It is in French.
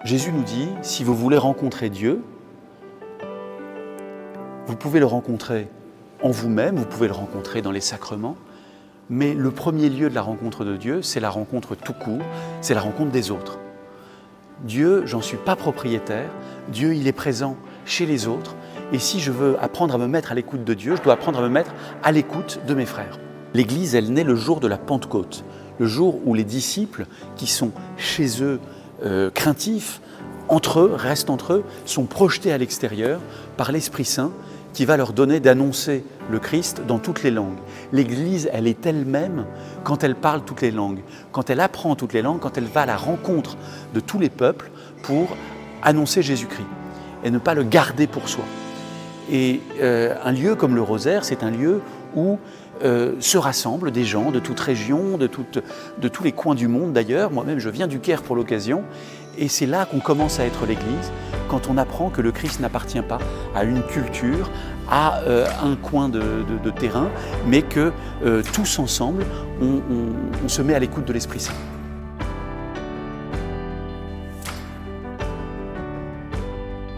Jésus nous dit, si vous voulez rencontrer Dieu, vous pouvez le rencontrer en vous-même, vous pouvez le rencontrer dans les sacrements, mais le premier lieu de la rencontre de Dieu, c'est la rencontre tout court, c'est la rencontre des autres. Dieu, j'en suis pas propriétaire, Dieu, il est présent chez les autres, et si je veux apprendre à me mettre à l'écoute de Dieu, je dois apprendre à me mettre à l'écoute de mes frères. L'Église, elle naît le jour de la Pentecôte, le jour où les disciples, qui sont chez eux craintifs, entre eux, restent entre eux, sont projetés à l'extérieur par l'Esprit Saint qui va leur donner d'annoncer le Christ dans toutes les langues. L'Église, elle est elle-même quand elle parle toutes les langues, quand elle apprend toutes les langues, quand elle va à la rencontre de tous les peuples pour annoncer Jésus-Christ et ne pas le garder pour soi. Et un lieu comme le Rosaire, c'est un lieu où se rassemblent des gens de toute région, de tous les coins du monde d'ailleurs. Moi-même, je viens du Caire pour l'occasion. Et c'est là qu'on commence à être l'Église, quand on apprend que le Christ n'appartient pas à une culture, à un coin de terrain, mais que tous ensemble, on se met à l'écoute de l'Esprit Saint.